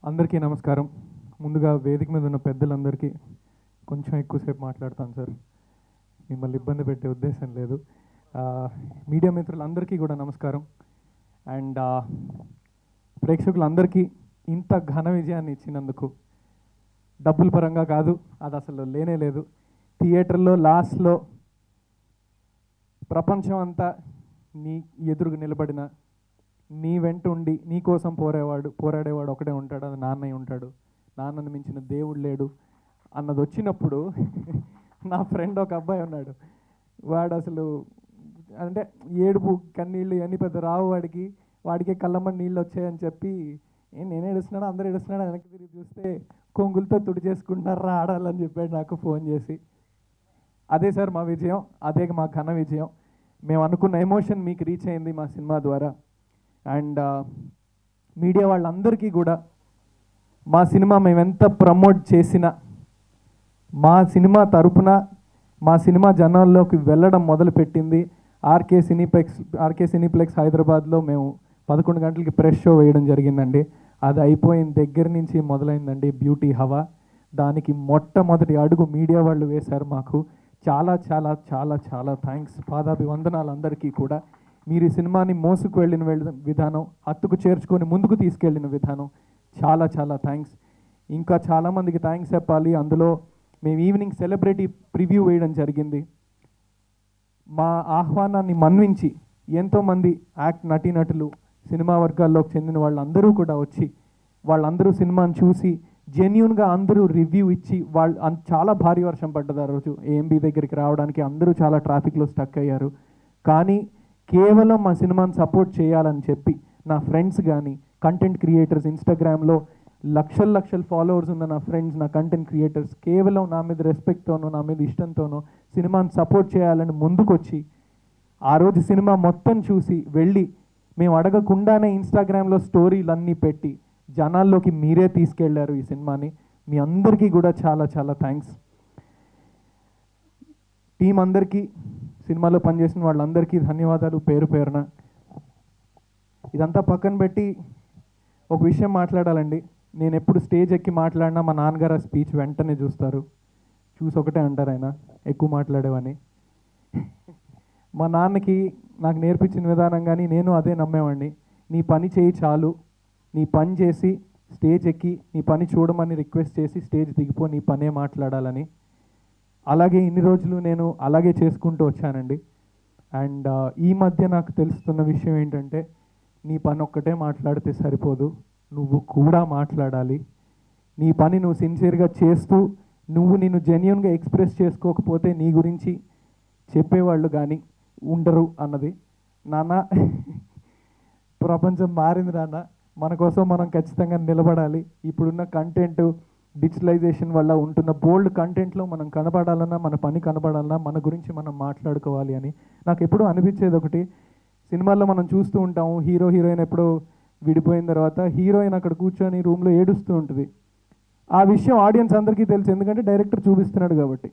అందరికీ నమస్కారం. ముందుగా వేదిక మీద ఉన్న పెద్దలందరికీ కొంచెం ఎక్కువసేపు మాట్లాడతాను సార్, మిమ్మల్ని ఇబ్బంది పెట్టే ఉద్దేశం లేదు. మీడియా మిత్రులందరికీ కూడా నమస్కారం. అండ్ ప్రేక్షకులందరికీ ఇంత ఘన విజయాన్ని ఇచ్చినందుకు, డబ్బుల పరంగా కాదు, అది అసలు లేనే లేదు. థియేటర్లో లాస్ట్లో ప్రపంచం అంతా నీ ఎదురుగా నిలబడిన, నీ వెంట ఉండి నీ కోసం పోరాడేవాడు ఒకడే ఉంటాడు, అది నాన్నయ్య ఉంటాడు, నాన్నను మించిన దేవుడు లేడు అన్నది వచ్చినప్పుడు నా ఫ్రెండ్ ఒక అబ్బాయి ఉన్నాడు, వాడు అసలు అంటే ఏడుపు కన్నీళ్ళు ఇవన్నీ పెద్ద రావు వాడికే కళ్ళమ్మని నీళ్ళు వచ్చాయని చెప్పి, నేను ఏడుస్తున్నాడు, అందరూ ఏడుస్తున్నాడు, వెనక్కి తిరిగి చూస్తే కొంగులతో తుడి చేసుకుంటున్నారా ఆడాలని చెప్పాడు నాకు ఫోన్ చేసి. అదే సార్ మా విజయం, అదే మా ఘన విజయం. మేము అనుకున్న ఎమోషన్ మీకు రీచ్ అయింది మా సినిమా ద్వారా. అండ్ మీడియా వాళ్ళందరికీ కూడా మా సినిమా మేము ఎంత ప్రమోట్ చేసినా, మా సినిమా తరపున మా సినిమా జనాల్లోకి వెళ్ళడం మొదలుపెట్టింది ఆర్కే సినీప్లెక్స్ హైదరాబాద్లో మేము 11 గంటలకి ప్రెస్ షో వేయడం జరిగిందండి. అది అయిపోయిన దగ్గర నుంచి మొదలైందండి బ్యూటీ హవా. దానికి మొట్టమొదటి అడుగు మీడియా వాళ్ళు వేశారు మాకు. చాలా చాలా చాలా చాలా థ్యాంక్స్, పాదాభివందనాలు అందరికీ కూడా. మీరు ఈ సినిమాని మోసుకు వెళ్ళిన విధానం, హత్తుకు చేర్చుకొని ముందుకు తీసుకెళ్ళిన విధానం చాలా చాలా థ్యాంక్స్. ఇంకా చాలామందికి థ్యాంక్స్ చెప్పాలి. అందులో మేము ఈవినింగ్ సెలబ్రిటీ ప్రివ్యూ వేయడం జరిగింది. మా ఆహ్వానాన్ని మన్నించి ఎంతోమంది నటీనటులు, సినిమా వర్గాల్లోకి చెందిన వాళ్ళందరూ కూడా వచ్చి, వాళ్ళందరూ సినిమాని చూసి జెన్యూన్గా అందరూ రివ్యూ ఇచ్చి, చాలా భారీ వర్షం పడ్డది ఆ రోజు. ఏఎంబీ దగ్గరికి రావడానికి అందరూ చాలా ట్రాఫిక్లో స్టక్ అయ్యారు. కానీ కేవలం మా సినిమాని సపోర్ట్ చేయాలని చెప్పి నా ఫ్రెండ్స్ కానీ, కంటెంట్ క్రియేటర్స్, ఇన్స్టాగ్రామ్లో లక్షల ఫాలోవర్స్ ఉన్న నా ఫ్రెండ్స్, నా కంటెంట్ క్రియేటర్స్ కేవలం నా మీద రెస్పెక్ట్తోనో, నా మీద ఇష్టంతోనో సినిమాని సపోర్ట్ చేయాలని ముందుకొచ్చి, ఆ రోజు సినిమా మొత్తం చూసి వెళ్ళి, మేము అడగకుండానే ఇన్స్టాగ్రామ్లో స్టోరీలన్నీ పెట్టి జనాల్లోకి మీరే తీసుకెళ్లారు ఈ సినిమాని. మీ అందరికీ కూడా చాలా చాలా థ్యాంక్స్. టీం అందరికీ, సినిమాలో పనిచేసిన వాళ్ళందరికీ ధన్యవాదాలు పేరు పేరున. ఇదంతా పక్కన పెట్టి ఒక విషయం మాట్లాడాలండి. నేను ఎప్పుడు స్టేజ్ ఎక్కి మాట్లాడినా మా నాన్నగారు ఆ స్పీచ్ వెంటనే చూస్తారు, చూసి ఒకటే అంటారు ఆయన ఎక్కువ మాట్లాడేవని. మా నాన్నకి నాకు నేర్పించిన విధానం కానీ నేను అదే నమ్మేవాడిని. నీ పని చేయి చాలు, నీ పని చేసి స్టేజ్ ఎక్కి నీ పని చూడమని రిక్వెస్ట్ చేసి స్టేజ్ దిగిపో, నీ పనే మాట్లాడాలని. అలాగే ఇన్ని రోజులు నేను అలాగే చేసుకుంటూ వచ్చానండి. అండ్ ఈ మధ్య నాకు తెలుస్తున్న విషయం ఏంటంటే, నీ పని ఒక్కటే మాట్లాడితే సరిపోదు, నువ్వు కూడా మాట్లాడాలి. నీ పని నువ్వు సిన్సియర్గా చేస్తూ నిన్ను జెన్యూన్గా ఎక్స్ప్రెస్ చేసుకోకపోతే నీ గురించి చెప్పేవాళ్ళు కానీ ఉండరు అన్నది. నాన్న, ప్రపంచం మారింది నాన్న, మన కోసం మనం ఖచ్చితంగా నిలబడాలి. ఇప్పుడున్న కంటెంట్ డిజిటలైజేషన్ వల్ల ఉంటున్న బోల్డ్ కంటెంట్లో మనం కనపడాలన్నా, మన పని కనపడాలన్నా, మన గురించి మనం మాట్లాడుకోవాలి అని నాకు ఎప్పుడూ అనిపించేది ఒకటి. సినిమాల్లో మనం చూస్తూ ఉంటాము, హీరోయిన్ ఎప్పుడో విడిపోయిన తర్వాత హీరోయిన్ అక్కడ కూర్చొని రూమ్లో ఏడుస్తూ ఉంటుంది. ఆ విషయం ఆడియన్స్ అందరికీ తెలుసు, ఎందుకంటే డైరెక్టర్ చూపిస్తున్నాడు కాబట్టి.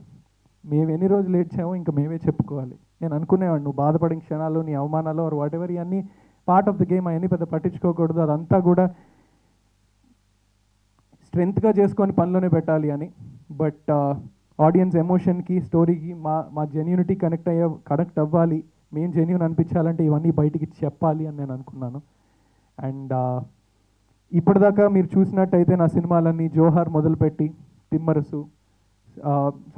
మేము ఎన్ని రోజులు ఏడ్చామో ఇంకా మేమే చెప్పుకోవాలి. నేను అనుకునేవాడు, నువ్వు బాధపడిన క్షణాలు, నీ అవమానాలు ఆర్ వాట్ ఎవర్, ఇవన్నీ పార్ట్ ఆఫ్ ద గేమ్, అవన్నీ పెద్ద పట్టించుకోకూడదు, అదంతా కూడా స్ట్రెంత్గా చేసుకొని పనిలోనే పెట్టాలి అని. బట్ ఆడియన్స్ ఎమోషన్కి, స్టోరీకి మా జెన్యూనిటీ కనెక్ట్ అవ్వాలి, మేము జెన్యూన్ అనిపించాలంటే ఇవన్నీ బయటికి చెప్పాలి అని నేను అనుకున్నాను. అండ్ ఇప్పటిదాకా మీరు చూసినట్టయితే నా సినిమాలన్నీ జోహార్ మొదలుపెట్టి, తిమ్మరసు,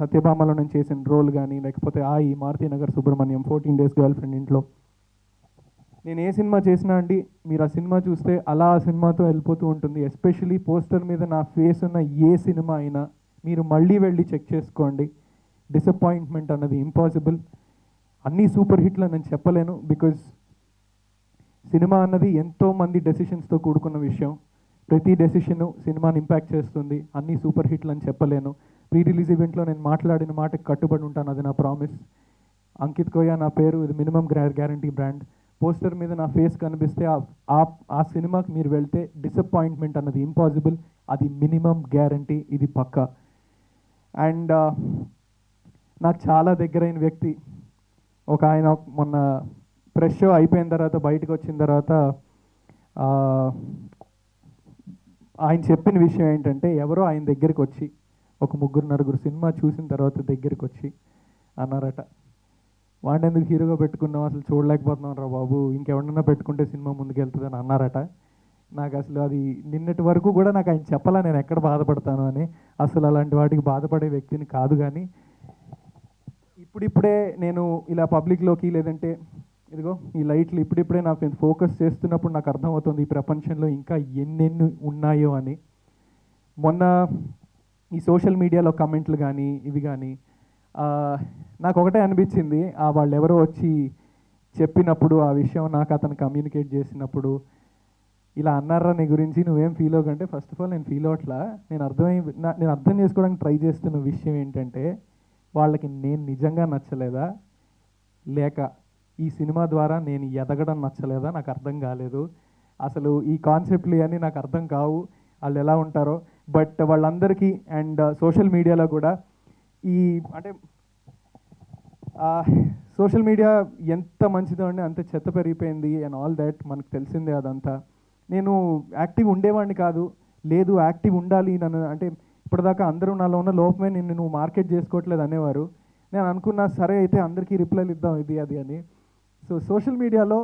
సత్యభామలో నేను చేసిన రోల్ కానీ, లేకపోతే Maruthi Nagar Subrahmanyam, 14 Days girl friend ఇంట్లో, నేను ఏ సినిమా చేసినా అండి మీరు ఆ సినిమా చూస్తే అలా ఆ సినిమాతో వెళ్ళిపోతూ ఉంటుంది. ఎస్పెషలీ పోస్టర్ మీద నా ఫేస్ ఉన్న ఏ సినిమా అయినా మీరు మళ్ళీ వెళ్ళి చెక్ చేసుకోండి. డిసప్పాయింట్మెంట్ అన్నది ఇంపాసిబుల్. అన్నీ సూపర్ హిట్లు నేను చెప్పలేను, బికాజ్ సినిమా అన్నది ఎంతోమంది డెసిషన్స్తో కూడుకున్న విషయం. ప్రతి డెసిషను సినిమాని ఇంపాక్ట్ చేస్తుంది. అన్నీ సూపర్ హిట్లు అని చెప్పలేను. ప్రీ రిలీజ్ ఈవెంట్లో నేను మాట్లాడిన మాటకి కట్టుబడి ఉంటాను, అది నా ప్రామిస్. అంకిత్ కోయా నా పేరు, ఇది మినిమం గ్యారంటీ బ్రాండ్. పోస్టర్ మీద నా ఫేస్ కనిపిస్తే ఆ సినిమాకి మీరు వెళ్తే డిసప్పాయింట్మెంట్ అన్నది ఇంపాసిబుల్, అది మినిమం గ్యారంటీ, ఇది పక్కా. అండ్ నాకు చాలా దగ్గరైన వ్యక్తి ఒక ఆయన, మొన్న ప్రెస్ షో అయిపోయిన తర్వాత బయటకు వచ్చిన తర్వాత ఆయన చెప్పిన విషయం ఏంటంటే, ఎవరో ఆయన దగ్గరికి వచ్చి ఒక ముగ్గురు నలుగురు సినిమా చూసిన తర్వాత దగ్గరికి వచ్చి అన్నారట, వాడిని ఎందుకు హీరోగా పెట్టుకున్నాం, అసలు చూడలేకపోతున్నాం రా బాబు, ఇంకెవరన్నా పెట్టుకుంటే సినిమా ముందుకెళ్తుందని అన్నారట. నాకు అసలు అది నిన్నటి వరకు కూడా నాకు ఆయన చెప్పాలా నేను ఎక్కడ బాధపడతాను అని. అసలు అలాంటి వాటికి బాధపడే వ్యక్తిని కాదు. కానీ ఇప్పుడిప్పుడే నేను ఇలా పబ్లిక్లోకి, లేదంటే ఇదిగో ఈ లైట్లు ఇప్పుడిప్పుడే నాకు నేను ఫోకస్ చేస్తున్నప్పుడు నాకు అర్థమవుతుంది ఈ ప్రపంచంలో ఇంకా ఎన్నెన్ని ఉన్నాయో అని. మొన్న ఈ సోషల్ మీడియాలో కమెంట్లు కానీ ఇవి కానీ నాకు ఒకటే అనిపించింది, వాళ్ళు ఎవరో వచ్చి చెప్పినప్పుడు ఆ విషయం నాకు అతను కమ్యూనికేట్ చేసినప్పుడు, ఇలా అన్నారా నీ గురించి నువ్వేం ఫీల్ అవ్వకంటే, ఫస్ట్ ఆఫ్ ఆల్ నేను ఫీల్ అవ్వట్లా. నేను అర్థం చేసుకోవడానికి ట్రై చేస్తున్న విషయం ఏంటంటే, వాళ్ళకి నేను నిజంగా నచ్చలేదా, లేక ఈ సినిమా ద్వారా నేను ఎదగడం నచ్చలేదా నాకు అర్థం కాలేదు. అసలు ఈ కాన్సెప్ట్లు అని నాకు అర్థం కావు, వాళ్ళు ఎలా ఉంటారో. బట్ వాళ్ళందరికీ అండ్ సోషల్ మీడియాలో కూడా అంటే సోషల్ మీడియా ఎంత మంచిదో అండి అంత చెత్త పెరిగిపోయింది అండ్ ఆల్ దాట్ మనకు తెలిసిందే. అదంతా నేను యాక్టివ్ ఉండేవాడిని కాదు, లేదు యాక్టివ్ ఉండాలి నన్ను, అంటే ఇప్పటిదాకా అందరూ నాలో ఉన్న లోపమే నువ్వు మార్కెట్ చేసుకోవట్లేదు అనేవారు. నేను అనుకున్నా సరే అయితే అందరికీ రిప్లైలు ఇద్దాం ఇది అది అని. సో సోషల్ మీడియాలో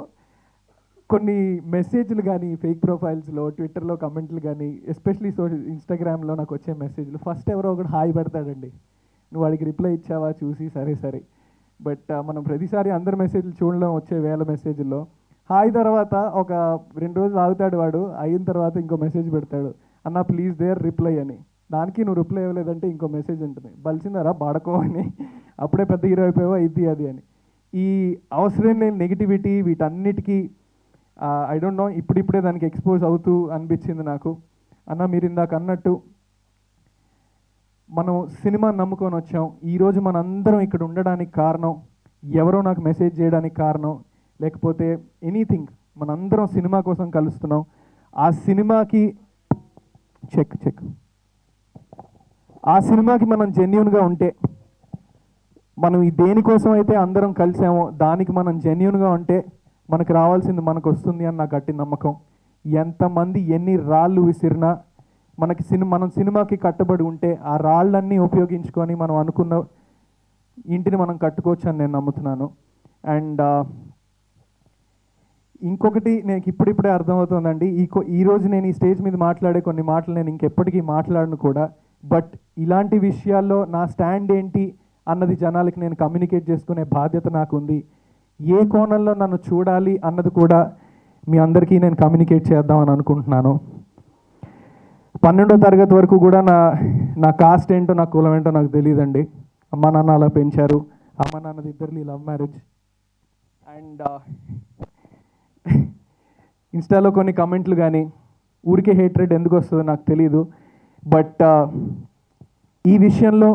కొన్ని మెసేజ్లు కానీ, ఫేక్ ప్రొఫైల్స్లో, ట్విట్టర్లో కమెంట్లు కానీ, ఎస్పెషలీ ఇన్స్టాగ్రామ్లో నాకు వచ్చే మెసేజ్లు, ఫస్ట్ ఎవరో ఒకటి హాయ్ పెడతాడండి, నువ్వు వాడికి రిప్లై ఇచ్చావా చూసి సరే. బట్ మనం ప్రతిసారి అందరి మెసేజ్లు చూడడం, వచ్చే వేల మెసేజ్ల్లో హాయ్ తర్వాత ఒక 2 రోజులు ఆగుతాడు వాడు, అయిన తర్వాత ఇంకో మెసేజ్ పెడతాడు, అన్న ప్లీజ్ దేర్ రిప్లై అని. దానికి నువ్వు రిప్లై ఇవ్వలేదంటే ఇంకో మెసేజ్ ఉంటుంది, బలిసిందారా బాడకో అని, అప్పుడే పెద్ద హీరో అయిపోయావా ఇది అది అని. ఈ అవసరం లేని నెగిటివిటీ వీటన్నిటికీ ఐ డోంట్ నో, ఇప్పుడిప్పుడే దానికి ఎక్స్పోజ్ అవుతూ అనిపించింది నాకు. అన్న మీరు ఇందాక అన్నట్టు మనం సినిమా నమ్ముకొని వచ్చాం, ఈరోజు మనందరం ఇక్కడ ఉండడానికి కారణం, ఎవరో నాకు మెసేజ్ చేయడానికి కారణం, లేకపోతే ఎనీథింగ్, మనందరం సినిమా కోసం కలుస్తున్నాం. ఆ సినిమాకి మనం జెన్యూన్గా ఉంటే, మనం ఈ దేనికోసం అయితే అందరం కలిసామో దానికి మనం జెన్యూన్గా ఉంటే మనకు రావాల్సింది మనకు వస్తుంది అని నాకు గట్టి నమ్మకం. ఎంతమంది ఎన్ని రాళ్ళు విసిరినా మనం సినిమాకి కట్టుబడి ఉంటే ఆ రాళ్ళన్నీ ఉపయోగించుకొని మనం అనుకున్న ఇంటిని మనం కట్టుకోవచ్చు అని నేను నమ్ముతున్నాను. అండ్ ఇంకొకటి నాకు ఇప్పుడిప్పుడే అర్థమవుతుందండి, ఈరోజు నేను ఈ స్టేజ్ మీద మాట్లాడే కొన్ని మాటలు నేను ఇంకెప్పటికీ మాట్లాడను కూడా. బట్ ఇలాంటి విషయాల్లో నా స్టాండ్ ఏంటి అన్నది జనాలకి నేను కమ్యూనికేట్ చేసుకునే బాధ్యత నాకు ఉంది. ఏ కోణంలో నన్ను చూడాలి అన్నది కూడా మీ అందరికీ నేను కమ్యూనికేట్ చేద్దామని అనుకుంటున్నాను. 12వ తరగతి వరకు కూడా నా కాస్ట్ ఏంటో, నా కులం ఏంటో నాకు తెలియదండి. అమ్మ నాన్న అలా పెంచారు, అమ్మ నాన్నది ఇద్దరిది లవ్ మ్యారేజ్. అండ్ ఇన్స్టాలో కొన్ని కమెంట్లు కానీ ఊరికే హేట్రెడ్ ఎందుకు వస్తుందో నాకు తెలీదు. బట్ ఈ విషయంలో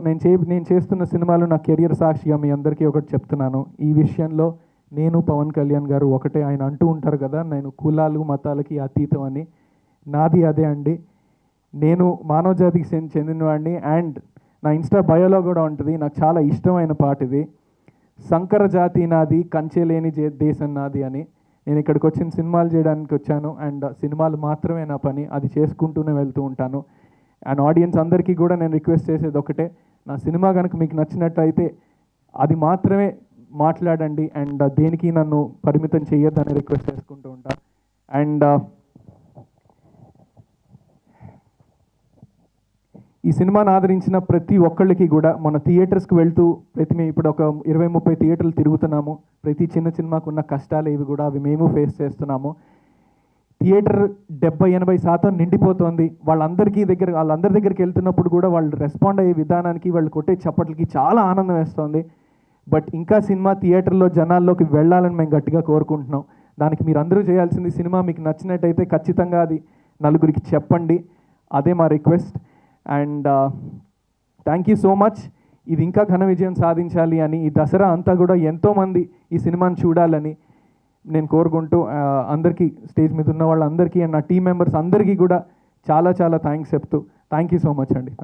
నేను చేస్తున్న సినిమాలు నా కెరియర్ సాక్షిగా మీ అందరికీ ఒకటి చెప్తున్నాను. ఈ విషయంలో నేను పవన్ కళ్యాణ్ గారు ఒకటే. ఆయన అంటూ ఉంటారు కదా, నేను కులాలు మతాలకి అతీతం అని. నాది అదే అండి, నేను మానవ జాతికి చెందినవాడిని. అండ్ నా ఇన్స్టా బయోలో కూడా ఉంటుంది, నాకు చాలా ఇష్టమైన పాట ఇది, సంకర జాతి నాది కంచెలేని దేశం నాది అని. నేను ఇక్కడికి వచ్చిన సినిమాలు చేయడానికి వచ్చాను, అండ్ సినిమాలు మాత్రమే నా పని, అది చేసుకుంటూనే వెళ్తూ ఉంటాను. అండ్ ఆడియన్స్ అందరికీ కూడా నేను రిక్వెస్ట్ చేసేది ఒకటే, నా సినిమా కనుక మీకు నచ్చినట్టయితే అది మాత్రమే మాట్లాడండి, అండ్ దేనికి నన్ను పరిమితం చేయొద్దని రిక్వెస్ట్ చేసుకుంటూ ఉంటాను. అండ్ ఈ సినిమాను ఆదరించిన ప్రతి ఒక్కళ్ళకి కూడా, మన థియేటర్స్కి వెళ్తూ మేము ఇప్పుడు ఒక 20-30 థియేటర్లు తిరుగుతున్నాము. ప్రతి చిన్న సినిమాకు ఉన్న కష్టాలు ఇవి కూడా అవి మేము ఫేస్ చేస్తున్నాము. థియేటర్ 70-80% నిండిపోతుంది. వాళ్ళందరి దగ్గరికి వెళ్తున్నప్పుడు కూడా వాళ్ళు రెస్పాండ్ అయ్యే విధానానికి, వాళ్ళు కొట్టే చప్పట్లకి చాలా ఆనందం వేస్తుంది. బట్ ఇంకా సినిమా థియేటర్లో జనాల్లోకి వెళ్ళాలని మేము గట్టిగా కోరుకుంటున్నాం. దానికి మీరు అందరూ చేయాల్సింది, సినిమా మీకు నచ్చినట్టయితే ఖచ్చితంగా అది నలుగురికి చెప్పండి, అదే మా request. And thank you so much. ఇది ఇంకా ఘన విజయం సాధించాలి అని, ఈ దసరా అంతా కూడా ఎంతోమంది ఈ సినిమాని చూడాలని నేను కోరుకుంటూ, అందరికీ స్టేజ్ మీద ఉన్న వాళ్ళందరికీ అండ్ నా టీం మెంబర్స్ అందరికీ కూడా చాలా చాలా థ్యాంక్స్ చెప్తూ, థ్యాంక్ యూ సో మచ్ అండి.